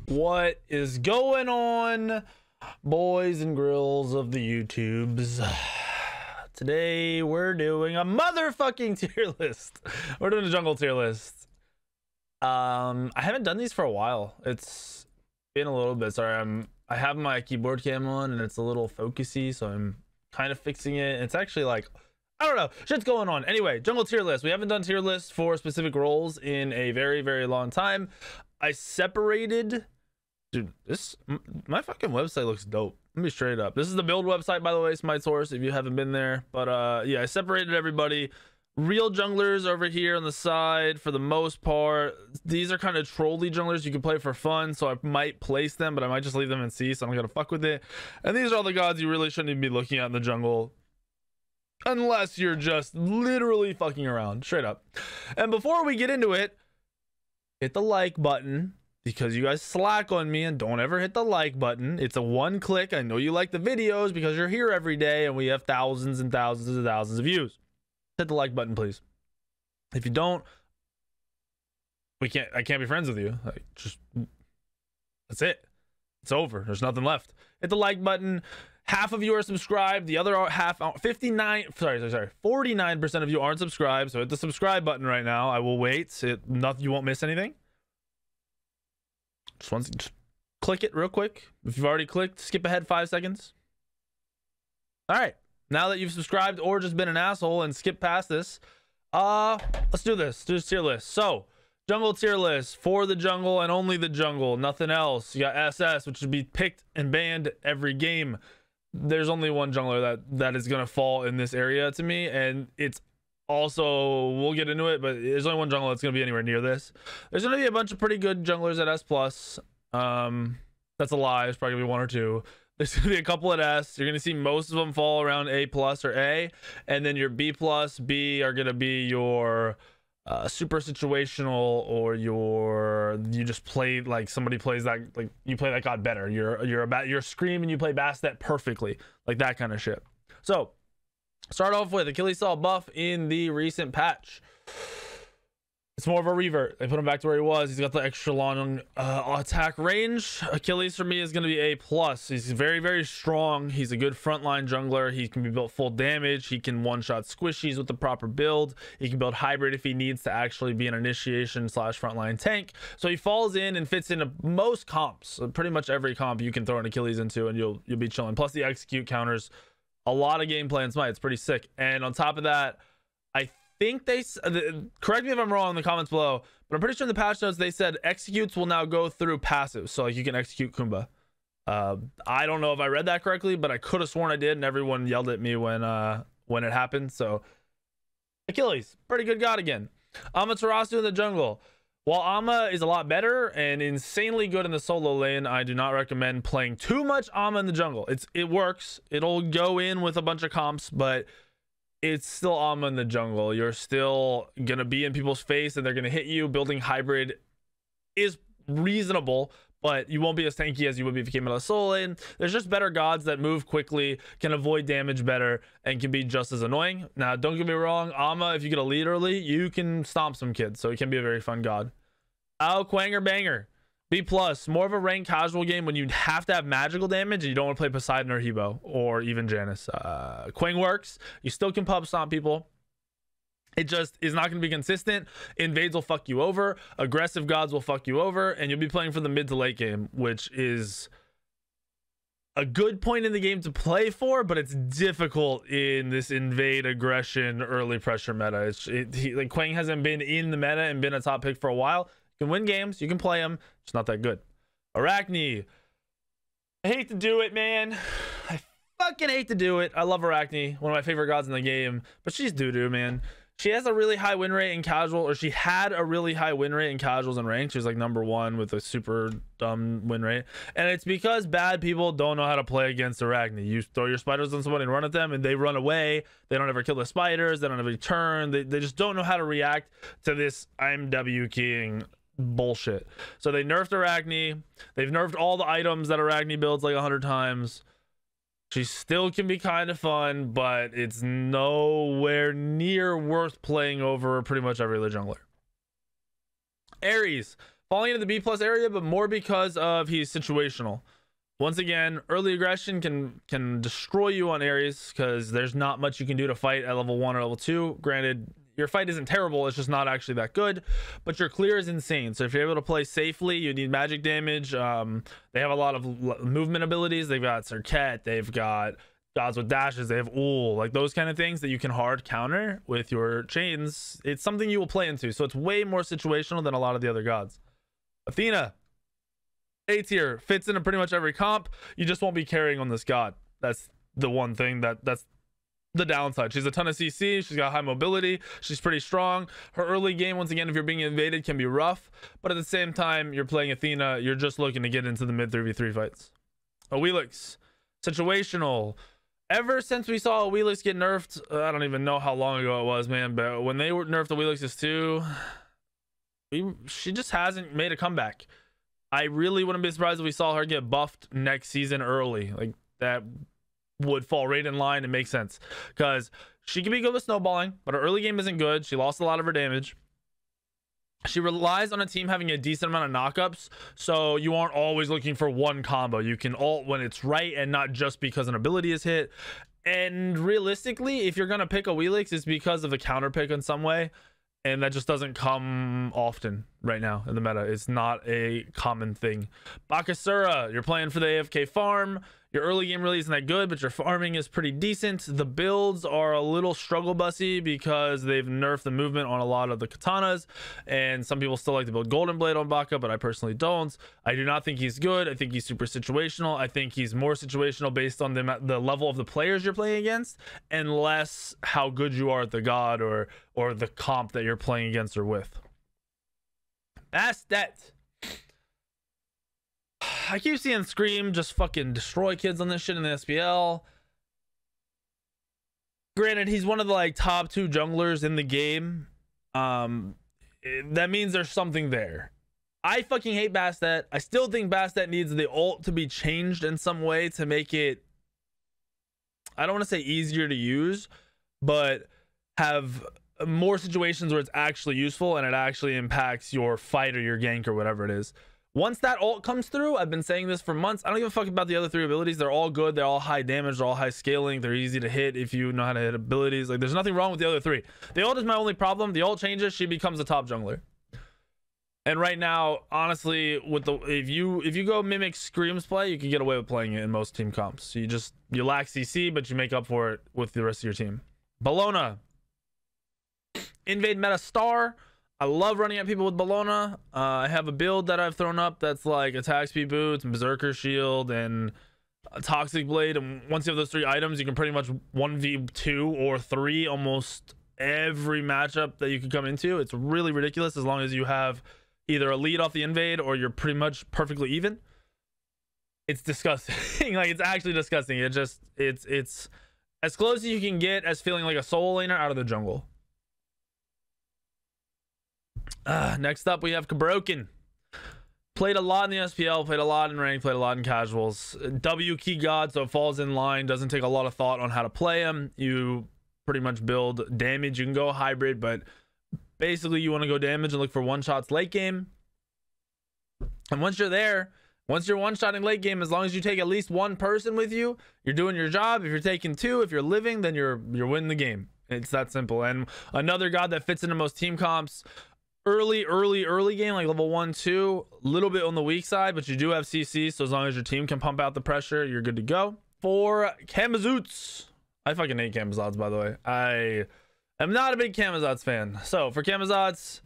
What is going on, boys and grills of the YouTubes? Today we're doing a motherfucking tier list. We're doing a jungle tier list. I haven't done these for a while. It's been a little bit. Sorry, I have my keyboard cam on and it's a little focusy, so I'm kind of fixing it. It's actually like, I don't know, shit's going on. Anyway, jungle tier list. We haven't done tier lists for specific roles in a very, very long time. I separated, dude, my fucking website looks dope. Let me straight up. This is the build website, by the way, Smite source, if you haven't been there. But yeah, I separated everybody. Real junglers over here on the side for the most part. These are kind of trolly junglers you can play for fun, so I might place them, but I might just leave them in C, so I'm gonna fuck with it. And these are all the gods you really shouldn't even be looking at in the jungle, unless you're just literally fucking around, straight up. And before we get into it, hit the like button, because you guys slack on me and don't ever hit the like button. It's a one click. I know you like the videos because you're here every day and we have thousands and thousands and thousands of views. Hit the like button, please. If you don't, I can't be friends with you. Like, just, that's it. It's over. There's nothing left. Hit the like button. Half of you are subscribed. The other half, 49% of you aren't subscribed. So hit the subscribe button right now. I will wait. You won't miss anything. Just click it real quick. If you've already clicked, skip ahead 5 seconds. All right. Now that you've subscribed or just been an asshole and skipped past this, let's do this. Do this tier list. So, jungle tier list for the jungle and only the jungle. Nothing else. You got SS, which would be picked and banned every game. There's only one jungler that is going to fall in this area to me, and it's also, we'll get into it, but there's only one jungler that's going to be anywhere near this. There's going to be a bunch of pretty good junglers at S+. That's a lie. There's probably going to be one or two. There's going to be a couple at S. You're going to see most of them fall around A+ or A, and then your B+, B are going to be your super situational, or you just play like somebody plays that, like you play that god better. You're Scream and you play Bastet perfectly, like that kind of shit. So start off with Achilles saw a buff in the recent patch. It's more of a revert. They put him back to where he was. He's got the extra long attack range. Achilles for me is going to be A+. He's very, very strong. He's a good frontline jungler. He can be built full damage. He can one-shot squishies with the proper build. He can build hybrid if he needs to actually be an initiation / frontline tank. So he falls in and fits into most comps. Pretty much every comp you can throw an Achilles into and you'll be chilling. Plus the execute counters a lot of gameplay in Smite. It's pretty sick. And on top of that, I think they, correct me if I'm wrong in the comments below, but I'm pretty sure in the patch notes they said executes will now go through passive, so like you can execute Kumba. I don't know if I read that correctly, but I could have sworn I did, and everyone yelled at me when it happened. So Achilles, pretty good god again. Amaterasu in the jungle. While Ama is a lot better and insanely good in the solo lane, I do not recommend playing too much Ama in the jungle. It works. It'll go in with a bunch of comps, but it's still Ama in the jungle. You're still gonna be in people's face and they're gonna hit you. Building hybrid is reasonable, but you won't be as tanky as you would be if you came out of the solo lane. There's just better gods that move quickly, can avoid damage better, and can be just as annoying. Now, don't get me wrong, Ama, if you get a lead early, you can stomp some kids, so it can be a very fun god. Quanger Banger. B+, more of a ranked casual game when you have to have magical damage and you don't want to play Poseidon or Hebo or even Janus. Quang works. You still can pub stomp people. It just is not going to be consistent. Invades will fuck you over. Aggressive gods will fuck you over. And you'll be playing for the mid to late game, which is a good point in the game to play for, but it's difficult in this invade aggression early pressure meta. Like Quang hasn't been in the meta and been a top pick for a while. You can win games, you can play them, it's not that good. Arachne, I hate to do it, man. I fucking hate to do it. I love Arachne, one of my favorite gods in the game, but she's doo-doo, man. She has a really high win rate in casual, or she had a really high win rate in casuals and ranked. She was like #1 with a super dumb win rate, and it's because bad people don't know how to play against Arachne. You throw your spiders on somebody and run at them and they run away. They don't ever kill the spiders, they don't ever turn, they just don't know how to react to this I'm W keying bullshit. So they nerfed Arachne. They've nerfed all the items that Arachne builds like 100 times. She still can be kind of fun, but it's nowhere near worth playing over pretty much every other jungler. Ares, falling into the B plus area, but more because of he's situational. Once again, early aggression can destroy you on Ares because there's not much you can do to fight at level 1 or level 2. Granted, your fight isn't terrible, it's just not actually that good, but your clear is insane. So if you're able to play safely, you need magic damage. They have a lot of movement abilities. They've got Circuit, they've got gods with dashes, they have Ul, like those kind of things that you can hard counter with your chains. It's something you will play into, so it's way more situational than a lot of the other gods. Athena, A tier, fits into pretty much every comp. You just won't be carrying on this god. That's the one thing that's the downside. She's a ton of CC, she's got high mobility, she's pretty strong. Her early game, once again, if you're being invaded, can be rough, but at the same time, you're playing Athena, you're just looking to get into the mid 3v3 fights. Awilix, situational. Ever since we saw Awilix get nerfed, I don't even know how long ago it was, man, but when they were nerfed Awilix's 2, she just hasn't made a comeback. I really wouldn't be surprised if we saw her get buffed next season early. Like, that would fall right in line and make sense, because she can be good with snowballing, but her early game isn't good. She lost a lot of her damage. She relies on a team having a decent amount of knockups, so you aren't always looking for one combo. You can ult when it's right and not just because an ability is hit. And realistically, if you're gonna pick a Awilix, it's because of the counter pick in some way, and that just doesn't come often right now in the meta. It's not a common thing. Bakasura, you're playing for the AFK farm. Your early game really isn't that good, but your farming is pretty decent. The builds are a little struggle bussy because they've nerfed the movement on a lot of the katanas, and some people still like to build Golden Blade on Baka, but I personally don't. I do not think he's good. I think he's super situational. I think he's more situational based on the level of the players you're playing against, and less how good you are at the god or the comp that you're playing against or with. Bastet. I keep seeing Scream just fucking destroy kids on this shit in the SPL. Granted, he's one of the like top 2 junglers in the game. That means there's something there. I fucking hate Bastet. I still think Bastet needs the ult to be changed in some way to make it, I don't want to say easier to use, but have more situations where it's actually useful and it actually impacts your fight or your gank or whatever it is. Once that ult comes through, I've been saying this for months, I don't give a fuck about the other 3 abilities. They're all good. They're all high damage. They're all high scaling. They're easy to hit if you know how to hit abilities. Like, there's nothing wrong with the other 3. The ult is my only problem. The ult changes, she becomes a top jungler. And right now, honestly, with the if you go mimic Scream's play, you can get away with playing it in most team comps. So you lack CC, but you make up for it with the rest of your team. Bellona, invade meta star. I love running at people with Bellona. I have a build that I've thrown up that's like attack speed boots and berserker shield and a toxic blade, and once you have those 3 items, you can pretty much 1v2 or 3 almost every matchup that you can come into. It's really ridiculous as long as you have either a lead off the invade or you're pretty much perfectly even. It's disgusting. Like, it's actually disgusting. It's as close as you can get as feeling like a soul laner out of the jungle. Next up, we have Cabroken. Played a lot in the SPL, played a lot in ranked, played a lot in casuals. W key god, so it falls in line. Doesn't take a lot of thought on how to play him. You pretty much build damage. You can go hybrid, but basically you want to go damage and look for one-shots late game. And once you're there, once you're one-shotting late game, as long as you take at least 1 person with you, you're doing your job. If you're taking 2, if you're living, then you're winning the game. It's that simple. And another god that fits into most team comps, early game, like level 1 2, a little bit on the weak side, but you do have CC, so as long as your team can pump out the pressure, you're good to go. For Camazotz, I fucking hate Camazotz, by the way. I am not a big Camazotz fan. So for Camazotz,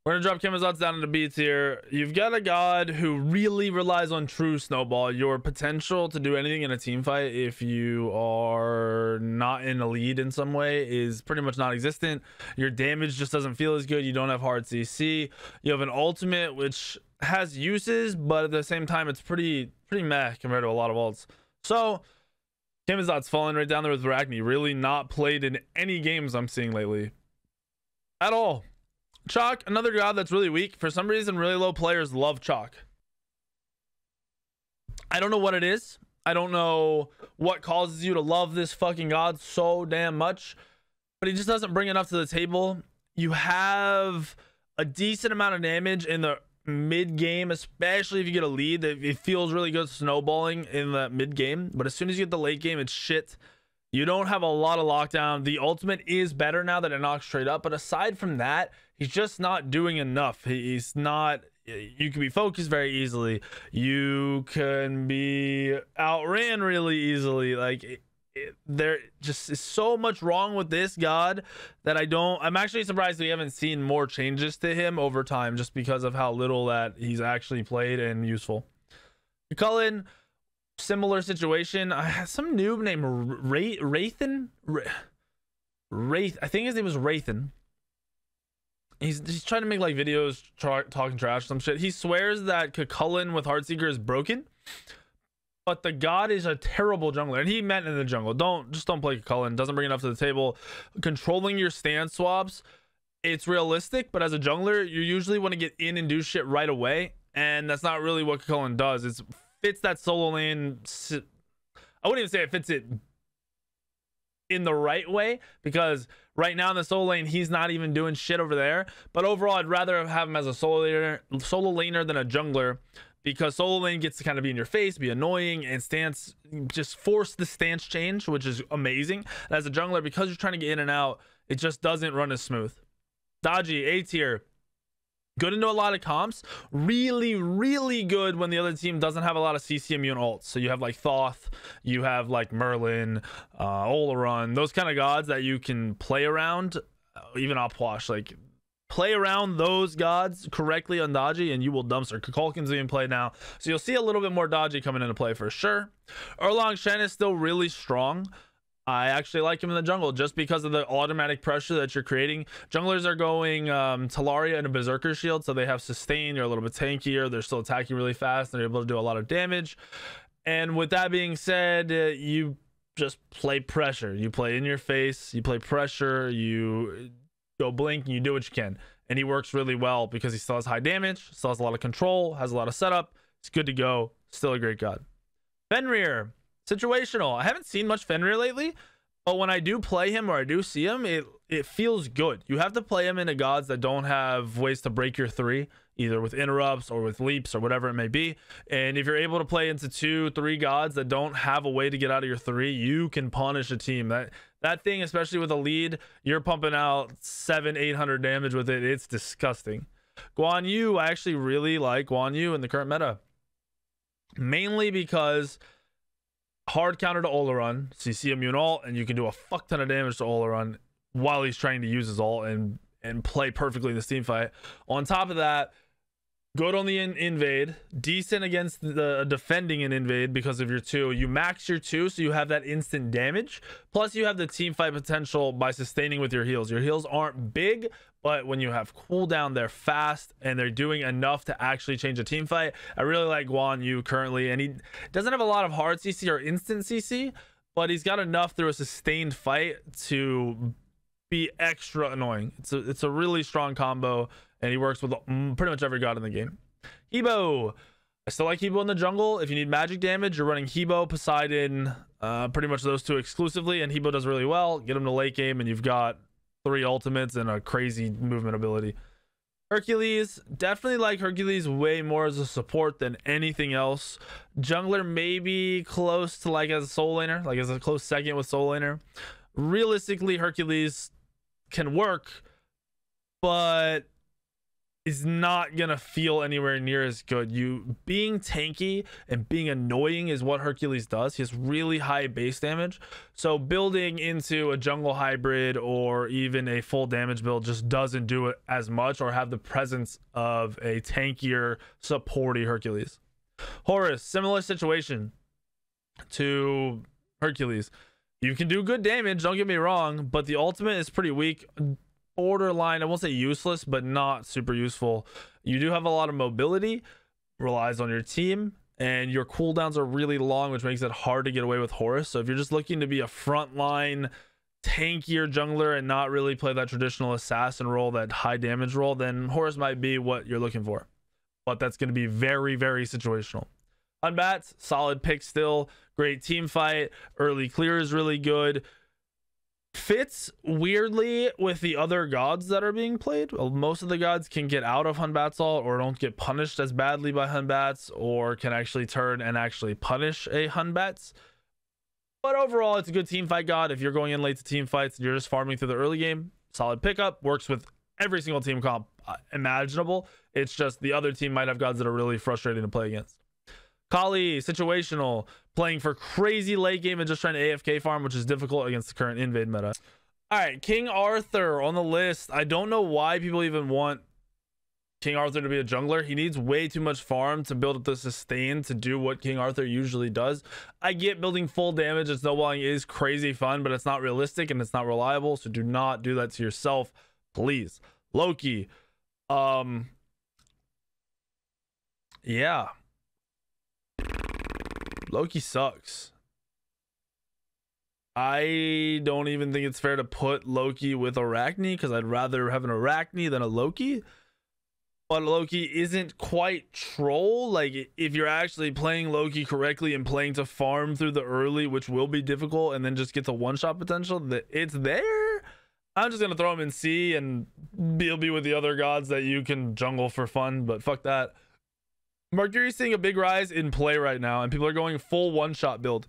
we're gonna drop Camazotz down into B tier. You've got a god who really relies on true snowball. Your potential to do anything in a team fight, if you are not in a lead in some way, is pretty much non-existent. Your damage just doesn't feel as good. You don't have hard CC. You have an ultimate which has uses, but at the same time, it's pretty meh compared to a lot of ults. So Camazotz falling right down there with Arachne. Really not played in any games I'm seeing lately at all. Chalk, another god that's really weak. For some reason, really low players love Chalk. I don't know what it is. I don't know what causes you to love this fucking god so damn much, but he just doesn't bring enough to the table. You have a decent amount of damage in the mid game, especially if you get a lead. It feels really good snowballing in the mid game, but as soon as you get the late game, it's shit. You don't have a lot of lockdown. The ultimate is better now that it knocks straight up, but aside from that, he's just not doing enough. He's not. You can be focused very easily. You can be outran really easily. Like there just is so much wrong with this god that I'm actually surprised we haven't seen more changes to him over time, just because of how little that he's actually played and useful. Cullen, similar situation. I have some noob named Wraithen. I think his name was Wraithen. He's trying to make like videos talking trash or some shit. He swears that Cucullin with Heartseeker is broken, but the god is a terrible jungler, and he meant in the jungle. Don't play Cucullin. Doesn't bring enough to the table. Controlling your stance swaps, it's realistic, but as a jungler, you usually want to get in and do shit right away, and that's not really what Cucullin does. It fits that solo lane. I wouldn't even say it fits it in the right way, because right now in the solo lane he's not even doing shit over there. But overall, I'd rather have him as a solo laner than a jungler, because solo lane gets to kind of be in your face, be annoying, and stance just force the stance change, which is amazing. And as a jungler, because you're trying to get in and out, it just doesn't run as smooth. Dodgy, A tier. Good into a lot of comps. Really, really good when the other team doesn't have a lot of CC immune ults. So you have like Thoth, you have like Merlin, Oleron, those kind of gods that you can play around. Even Opwash, like play around those gods correctly on Dodgy and you will dumpster. Kukulkan's being played now, so you'll see a little bit more Dodgy coming into play for sure. Erlang Shen is still really strong. I actually like him in the jungle just because of the automatic pressure that you're creating. Junglers are going Talaria and a Berserker shield, so they have sustain. You're a little bit tankier. They're still attacking really fast. They're able to do a lot of damage. And with that being said, you just play pressure. You play in your face. You play pressure. You go blink and you do what you can. And he works really well because he still has high damage, still has a lot of control, has a lot of setup. It's good to go. Still a great god. Fenrir. Situational. I haven't seen much Fenrir lately, but when I do play him or I do see him, it feels good. You have to play him into gods that don't have ways to break your 3, either with interrupts or with leaps or whatever it may be. And if you're able to play into 2-3 gods that don't have a way to get out of your 3, you can punish a team. That thing, especially with a lead, you're pumping out 700-800 damage with it. It's disgusting. Guan Yu, I actually really like Guan Yu in the current meta, mainly because hard counter to Oleron, CC immune ult, and you can do a fuck ton of damage to Oleron while he's trying to use his ult and play perfectly in this team fight. On top of that, good on the invade, decent against the defending an invade because of your 2. You max your 2, so you have that instant damage. Plus, you have the team fight potential by sustaining with your heals. Your heals aren't big, but when you have cooldown, they're fast and they're doing enough to actually change a team fight. I really like Guan Yu currently, and he doesn't have a lot of hard CC or instant CC, but he's got enough through a sustained fight to be extra annoying. It's a really strong combo, and he works with pretty much every god in the game. Hebo. I still like Hebo in the jungle. If you need magic damage, you're running Hebo, Poseidon, pretty much those 2 exclusively, and Hebo does really well. Get him to late game, and you've got 3 ultimates and a crazy movement ability. Hercules, definitely like Hercules way more as a support than anything else. Jungler maybe close to like as a soul laner, like as a close second with soul laner. Realistically, Hercules can work, but is not gonna feel anywhere near as good. You being tanky and being annoying is what Hercules does. He has really high base damage, so building into a jungle hybrid or even a full damage build just doesn't do it as much or have the presence of a tankier supporty Hercules. Horus, similar situation to Hercules. You can do good damage, don't get me wrong, but the ultimate is pretty weak. Borderline, I won't say useless, but not super useful. You do have a lot of mobility, relies on your team, and your cooldowns are really long, which makes it hard to get away with Horus. So if you're just looking to be a frontline tankier jungler and not really play that traditional assassin role, that high damage role, then Horus might be what you're looking for, but that's going to be very, very situational. Unbats, solid pick still, great team fight, early clear is really good. Fits weirdly with the other gods that are being played. Most of the gods can get out of Hunbatzel or don't get punished as badly by Hunbats, or can actually turn and actually punish a Hunbats. But overall, it's a good team fight god. If you're going in late to team fights and you're just farming through the early game, solid pickup. Works with every single team comp imaginable. It's just the other team might have gods that are really frustrating to play against. Kali, situational, playing for crazy late game and just trying to AFK farm, which is difficult against the current invade meta. All right, King Arthur on the list. I don't know why people even want King Arthur to be a jungler. He needs way too much farm to build up the sustain to do what King Arthur usually does. I get building full damage and snowballing is crazy fun, but it's not realistic and it's not reliable, so do not do that to yourself, please. Loki. Yeah. Loki sucks. I don't even think it's fair to put Loki with Arachne, because I'd rather have an Arachne than a Loki. But Loki isn't quite troll. Like, if you're actually playing Loki correctly and playing to farm through the early, which will be difficult, and then just get the one-shot potential, that it's there. I'm just gonna throw him in C and he'll be with the other gods that you can jungle for fun, but fuck that. Mercury's seeing a big rise in play right now, and people are going full one-shot build.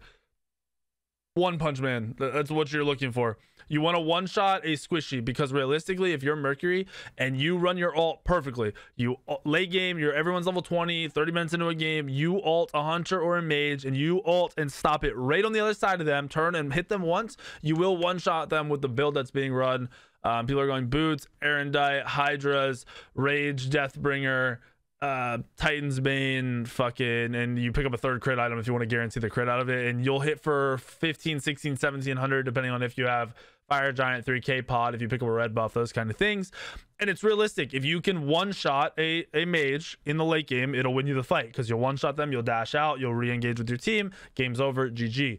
One Punch Man, that's what you're looking for. You want to one-shot a squishy, because realistically, if you're Mercury and you run your ult perfectly, you late game, everyone's level 20, 30 minutes into a game, you ult a hunter or a mage, and you ult and stop it right on the other side of them, turn and hit them once, you will one-shot them with the build that's being run. People are going Boots, Erendite, Hydras, Rage, Deathbringer, Titan's Bane, fucking, and you pick up a third crit item if you want to guarantee the crit out of it, and you'll hit for 15, 16, 1700 depending on if you have Fire Giant, 3k pod, if you pick up a red buff, those kind of things. And it's realistic. If you can one shot a mage in the late game, it'll win you the fight, because you'll one shot them, you'll dash out, you'll re-engage with your team, game's over, GG.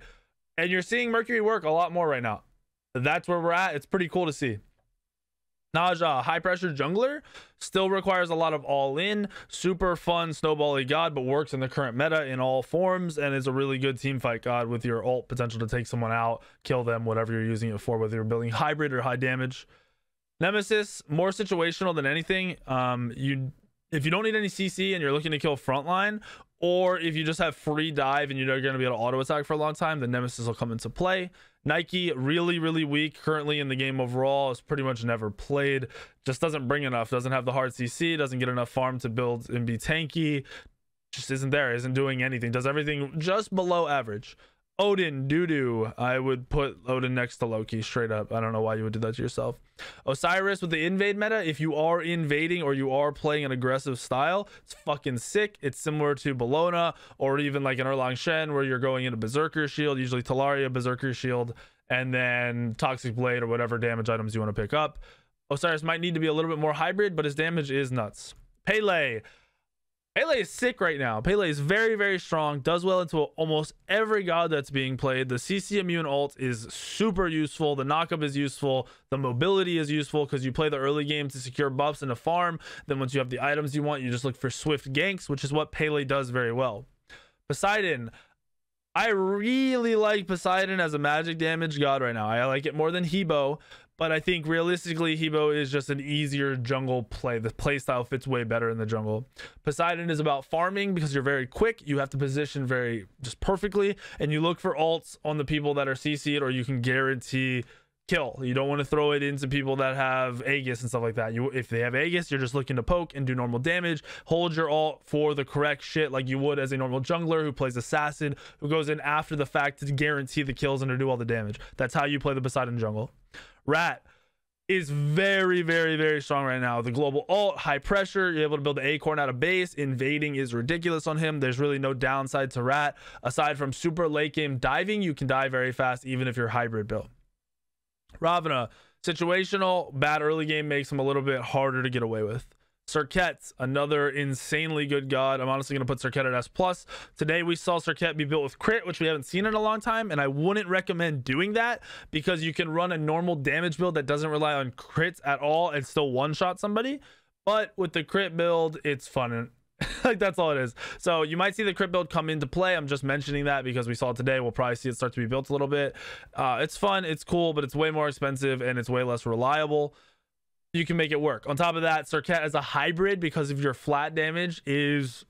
And you're seeing Mercury work a lot more right now. That's where we're at. It's pretty cool to see. Naja, high pressure jungler, still requires a lot of all-in, super fun snowbally god, but works in the current meta in all forms, and is a really good team fight god with your ult potential to take someone out, kill them, whatever you're using it for, whether you're building hybrid or high damage. Nemesis, more situational than anything. If you don't need any CC and you're looking to kill frontline, or if you just have free dive and you're going to be able to auto attack for a long time, then Nemesis will come into play. Nike, really, really weak currently in the game overall. Is pretty much never played. Just doesn't bring enough. Doesn't have the hard CC. Doesn't get enough farm to build and be tanky. Just isn't there. Isn't doing anything. Does everything just below average. Odin, doo-doo. I would put Odin next to Loki, straight up. I don't know why you would do that to yourself. Osiris with the invade meta. If you are invading or you are playing an aggressive style, it's fucking sick. It's similar to Bologna, or even like an Erlang Shen, where you're going into Berserker Shield, usually Talaria, Berserker Shield, and then Toxic Blade or whatever damage items you want to pick up. Osiris might need to be a little bit more hybrid, but his damage is nuts. Pele. Pele is sick right now. Pele is very, very strong, does well into almost every god that's being played. The CC immune ult is super useful. The knockup is useful. The mobility is useful, because you play the early game to secure buffs and to farm. Then once you have the items you want, you just look for swift ganks, which is what Pele does very well. Poseidon. I really like Poseidon as a magic damage god right now. I like it more than Hebo, but I think realistically Hebo is just an easier jungle play. The playstyle fits way better in the jungle. Poseidon is about farming, because you're very quick. You have to position very just perfectly, and you look for ults on the people that are CC'd, or you can guarantee kill. You don't want to throw it into people that have Aegis and stuff like that. If they have Aegis, you're just looking to poke and do normal damage. Hold your ult for the correct shit, like you would as a normal jungler who plays assassin, who goes in after the fact to guarantee the kills and to do all the damage. That's how you play the Poseidon jungle. Rat is very, very, very strong right now. The global ult, high pressure, you're able to build the acorn out of base. Invading is ridiculous on him. There's really no downside to Rat. Aside from super late game diving, you can die very fast even if you're hybrid build. Ravana, situational, bad early game makes him a little bit harder to get away with. Serket, another insanely good god. I'm honestly going to put Serket at S+. Today we saw Serket be built with crit, which we haven't seen in a long time, and I wouldn't recommend doing that, because you can run a normal damage build that doesn't rely on crits at all and still one-shot somebody. But with the crit build, it's fun. Like, that's all it is. So you might see the crit build come into play. I'm just mentioning that because we saw it today. We'll probably see it start to be built a little bit. It's fun, it's cool, but it's way more expensive and it's way less reliable. You can make it work. On top of that, Serket as a hybrid, because of your flat damage, is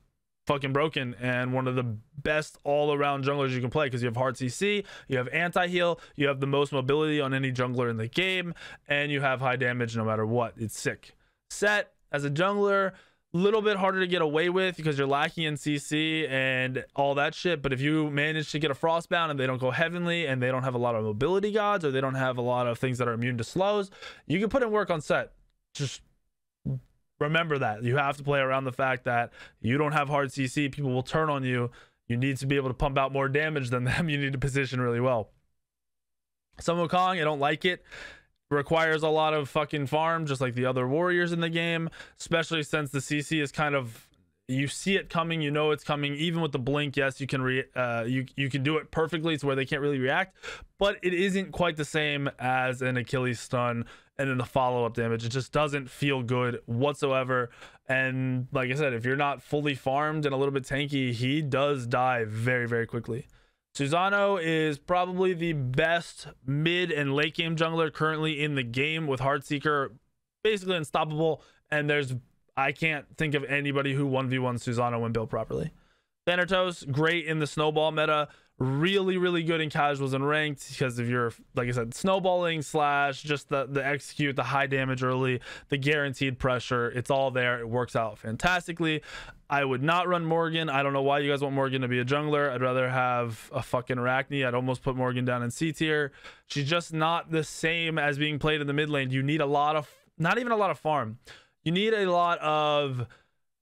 fucking broken and one of the best all-around junglers you can play, because you have hard CC, you have anti-heal, you have the most mobility on any jungler in the game, and you have high damage no matter what. It's sick. Set as a jungler, little bit harder to get away with because you're lacking in CC and all that shit, but if you manage to get a frostbound and they don't go heavenly and they don't have a lot of mobility gods, or they don't have a lot of things that are immune to slows, you can put in work on set. Just remember that you have to play around the fact that you don't have hard CC. People will turn on you. You need to be able to pump out more damage than them. You need to position really well. Sun Wukong, I don't like it. Requires a lot of fucking farm, just like the other warriors in the game, especially since the CC is kind of, you see it coming, you know it's coming. Even with the blink, yes, you can you can do it perfectly to where they can't really react, but it isn't quite the same as an Achilles stun and then the follow-up damage. It just doesn't feel good whatsoever. And like I said, if you're not fully farmed and a little bit tanky, he does die very, very quickly. Susanoo is probably the best mid and late game jungler currently in the game, with Heartseeker basically unstoppable, and I can't think of anybody who 1v1 Susanoo when built properly. Thanatos, great in the snowball meta, really, really good in casuals and ranked, because of your, like I said, snowballing slash just the execute, the high damage early, the guaranteed pressure. It's all there. It works out fantastically. I would not run Morgan. I don't know why you guys want Morgan to be a jungler. I'd rather have a fucking Arachne. I'd almost put Morgan down in C tier. She's just not the same as being played in the mid lane. You need a lot of, not even a lot of farm. You need a lot of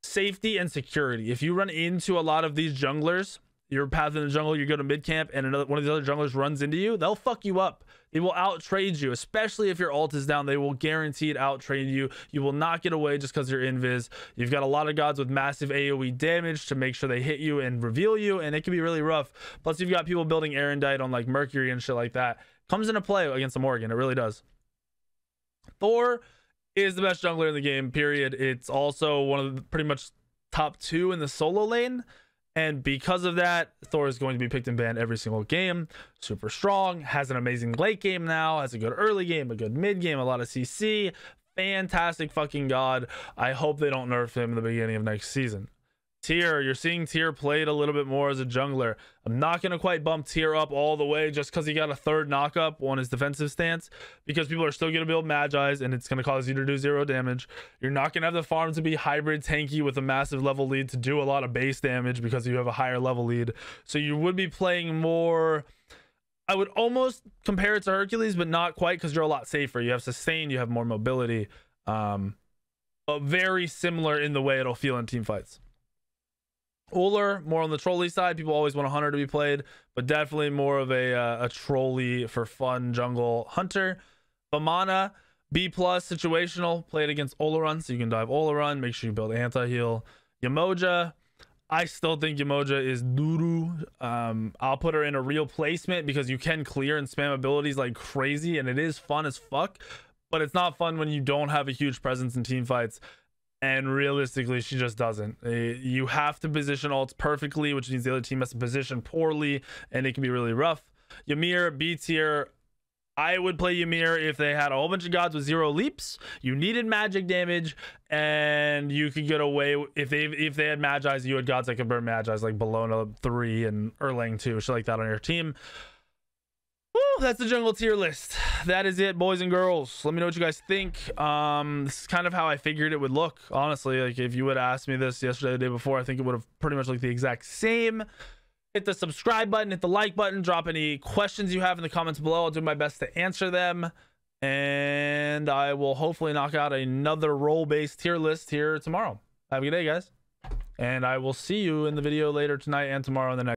safety and security. If you run into a lot of these junglers, your path in the jungle, you go to mid camp and one of the other junglers runs into you, they'll fuck you up. They will out trade you, especially if your ult is down. They will guaranteed out trade you. You will not get away just because you're invis. You've got a lot of gods with massive AoE damage to make sure they hit you and reveal you, and it can be really rough. Plus, you've got people building Erendite on like Mercury and shit like that. Comes into play against a Morgan. It really does. Thor is the best jungler in the game, period. It's also one of the pretty much top 2 in the solo lane. And because of that, Thor is going to be picked and banned every single game. Super strong, has an amazing late game now, has a good early game, a good mid game, a lot of CC. Fantastic fucking god. I hope they don't nerf him in the beginning of next season. Tyr, you're seeing Tyr played a little bit more as a jungler. I'm not going to quite bump Tyr up all the way just because he got a third knockup on his defensive stance, because people are still going to build Magi's and it's going to cause you to do 0 damage. You're not going to have the farm to be hybrid tanky with a massive level lead to do a lot of base damage because you have a higher level lead. So you would be playing more, I would almost compare it to Hercules, but not quite, because you're a lot safer. You have sustain, you have more mobility, but very similar in the way it'll feel in team fights. Uller, more on the trolley side. People always want a hunter to be played, but definitely more of a trolley for fun jungle hunter. Vamana, B+ situational, played against Oleron, so you can dive Oleron. Make sure you build anti-heal. Yamoja, I still think Yamoja is doo-doo. I'll put her in a real placement because you can clear and spam abilities like crazy, and it is fun as fuck, but it's not fun when you don't have a huge presence in team fights. And realistically, she just doesn't. You have to position ults perfectly, which means the other team has to position poorly, and it can be really rough. Ymir, B tier. I would play Ymir if they had a whole bunch of gods with 0 leaps. You needed magic damage, and you could get away if they had Magi's. You had gods that could burn Magi's, like Bologna 3 and Erlang 2, shit like that on your team. Woo, that's the jungle tier list. That is it, boys and girls. Let me know what you guys think. This is kind of how I figured it would look, honestly. Like, if you would ask me this yesterday, the day before, I think it would have pretty much looked the exact same. Hit the subscribe button, hit the like button, drop any questions you have in the comments below. I'll do my best to answer them, and I will hopefully knock out another role-based tier list here tomorrow. Have a good day, guys, and I will see you in the video later tonight and tomorrow in the next